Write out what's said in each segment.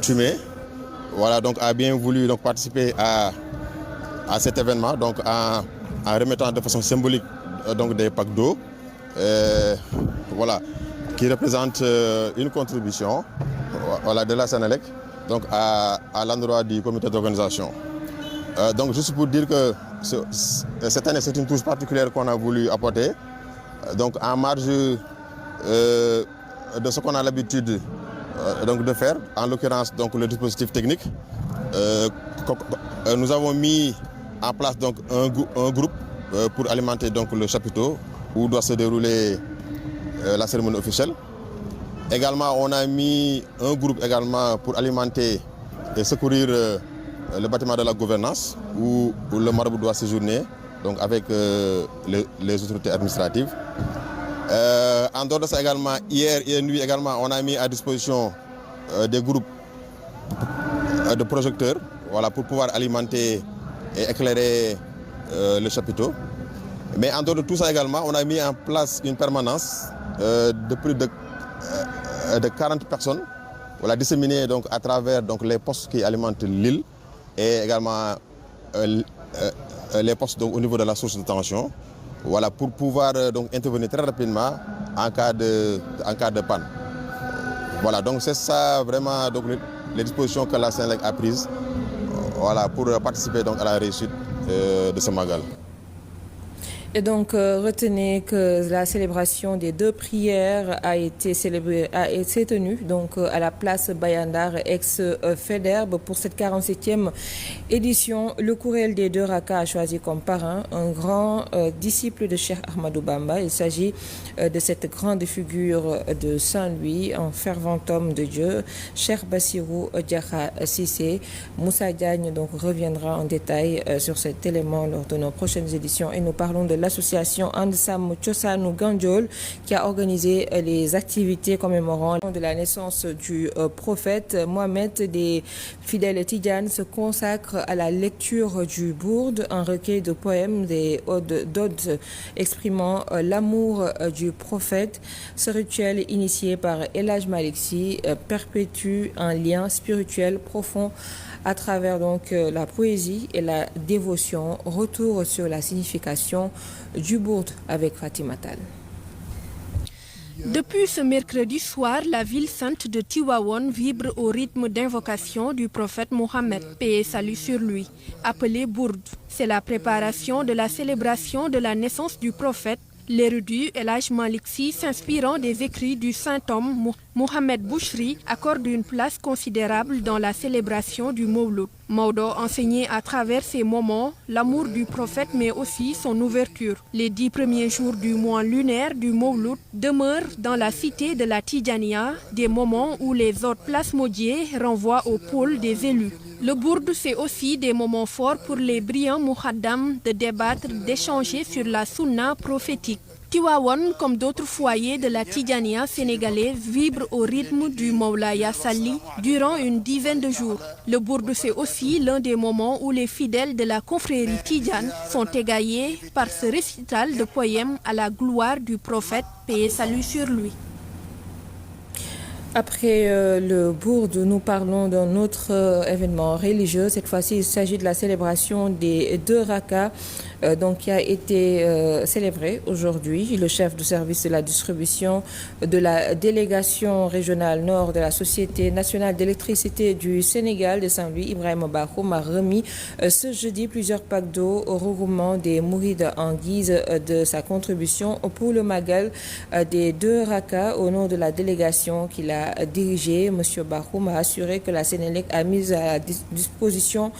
coutumier, voilà, donc a bien voulu donc, participer à cet événement, donc en remettant de façon symbolique donc, des packs d'eau, voilà, qui représentent une contribution voilà, de la Sénélec donc, à l'endroit du comité d'organisation. Donc juste pour dire que cette année, c'est une touche particulière qu'on a voulu apporter, donc en marge de ce qu'on a l'habitude donc de faire, en l'occurrence donc le dispositif technique. Nous avons mis en place donc un groupe pour alimenter donc le chapiteau où doit se dérouler la cérémonie officielle. Également, on a mis un groupe également pour alimenter et secourir le bâtiment de la gouvernance où le marabout doit séjourner donc avec les autorités administratives. En dehors de ça également, hier et nuit également, on a mis à disposition des groupes de projecteurs voilà, pour pouvoir alimenter et éclairer le chapiteau. Mais en dehors de tout ça également, on a mis en place une permanence de plus de 40 personnes voilà, disséminées donc, à travers donc, les postes qui alimentent l'île et également les postes donc, au niveau de la source de tension voilà, pour pouvoir donc, intervenir très rapidement en cas de panne. Voilà, donc c'est ça vraiment donc, les dispositions que la Sénélec a prises voilà, pour participer donc, à la réussite de ce Magal. Et donc, retenez que la célébration des deux prières a été tenue donc, à la place Bayandar ex-Faidherbe pour cette 47e édition. Le courriel des deux Rakas a choisi comme parrain un grand disciple de Cheikh Ahmadou Bamba. Il s'agit de cette grande figure de Saint-Louis, un fervent homme de Dieu, Cheikh Bassirou Diakha Cissé. Moussa Diagne donc, reviendra en détail sur cet élément lors de nos prochaines éditions et nous parlons de l'association Andesam Tchosanou Gandiol qui a organisé les activités commémorant de la naissance du prophète Mohamed. Des fidèles tidjanes se consacrent à la lecture du Bourde, un recueil de poèmes, des d'odes exprimant l'amour du prophète. Ce rituel initié par El Hadj Malick Sy perpétue un lien spirituel profond à travers donc la poésie et la dévotion. Retour sur la signification du Bourde avec Fatima Tall. Depuis ce mercredi soir, la ville sainte de Tivaouane vibre au rythme d'invocation du prophète Mohammed, paix et salut sur lui, appelé Bourde. C'est la préparation de la célébration de la naissance du prophète. L'érudit El Hadj Malick Sy, s'inspirant des écrits du saint homme Mohamed Bouchri, accorde une place considérable dans la célébration du Mawlud. Maodo enseignait à travers ces moments l'amour du prophète mais aussi son ouverture. Les 10 premiers jours du mois lunaire du Mawlud demeurent dans la cité de la Tidjania, des moments où les autres plasmodiés renvoient au pôle des élus. Le Bourde, c'est aussi des moments forts pour les brillants mouhaddams de débattre, d'échanger sur la sunna prophétique. Tivaouane, comme d'autres foyers de la Tidjania sénégalaise, vibre au rythme du Mawlaya Salli durant une dizaine de jours. Le Bourde, c'est aussi l'un des moments où les fidèles de la confrérie Tidjane sont égaillés par ce récital de poèmes à la gloire du prophète, paix et salut sur lui. Après le Bourde, nous parlons d'un autre événement religieux. Cette fois-ci, il s'agit de la célébration des deux Rakas qui a été célébré aujourd'hui. Le chef du service de la distribution de la délégation régionale nord de la Société nationale d'électricité du Sénégal de Saint-Louis, Ibrahima Bakhoum, a remis ce jeudi plusieurs packs d'eau au regroupement des Mourides en guise de sa contribution pour le Magal des deux Rakas. Au nom de la délégation qu'il a dirigée, M. Bakhoum a assuré que la Sénélec a mis à disposition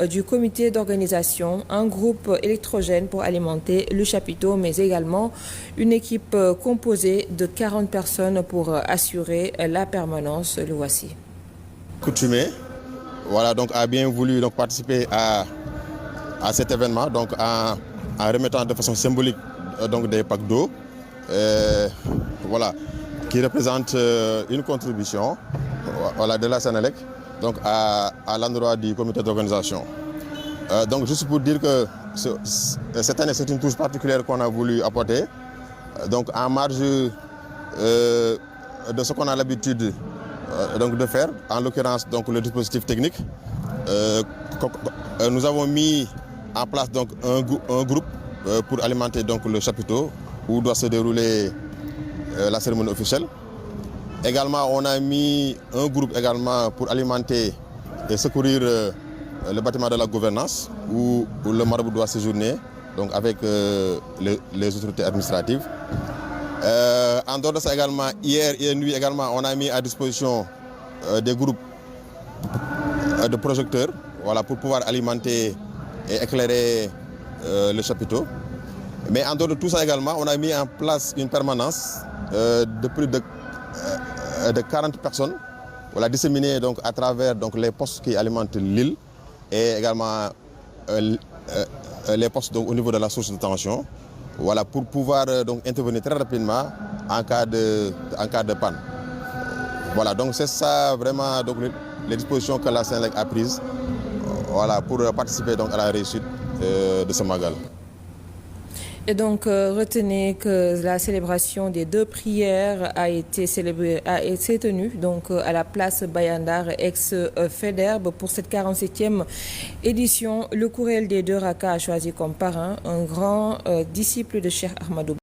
du comité d'organisation un groupe électrogène pour alimenter le chapiteau, mais également une équipe composée de 40 personnes pour assurer la permanence. Le voici. Coutumier, voilà, donc a bien voulu donc, participer à cet événement, donc en remettant de façon symbolique donc, des packs d'eau, voilà, qui représentent une contribution voilà, de la Sénélec donc à l'endroit du comité d'organisation. Donc juste pour dire que cette année, c'est une touche particulière qu'on a voulu apporter. Donc en marge de ce qu'on a l'habitude donc de faire, en l'occurrence donc le dispositif technique. Nous avons mis en place donc un groupe pour alimenter donc le chapiteau où doit se dérouler la cérémonie officielle. Également, on a mis un groupe également pour alimenter et secourir le bâtiment de la gouvernance où le marabout doit séjourner donc avec les autorités administratives. En dehors de ça également, hier et nuit également, on a mis à disposition des groupes de projecteurs, voilà, pour pouvoir alimenter et éclairer le chapiteau. Mais en dehors de tout ça également, on a mis en place une permanence de plus de 40 personnes, voilà, disséminées donc, à travers donc, les postes qui alimentent l'île et également les postes donc, au niveau de la source de tension, voilà, pour pouvoir donc, intervenir très rapidement en cas de panne. Voilà, donc c'est ça vraiment donc, les dispositions que la Senelec a prises, voilà, pour participer donc, à la réussite de ce Magal. Et donc, retenez que la célébration des 2 prières a été tenue donc, à la place Bayandar ex-Faidherbe pour cette 47e édition. Le Courriel des 2 Rakas a choisi comme parrain un grand disciple de Cheikh Ahmadou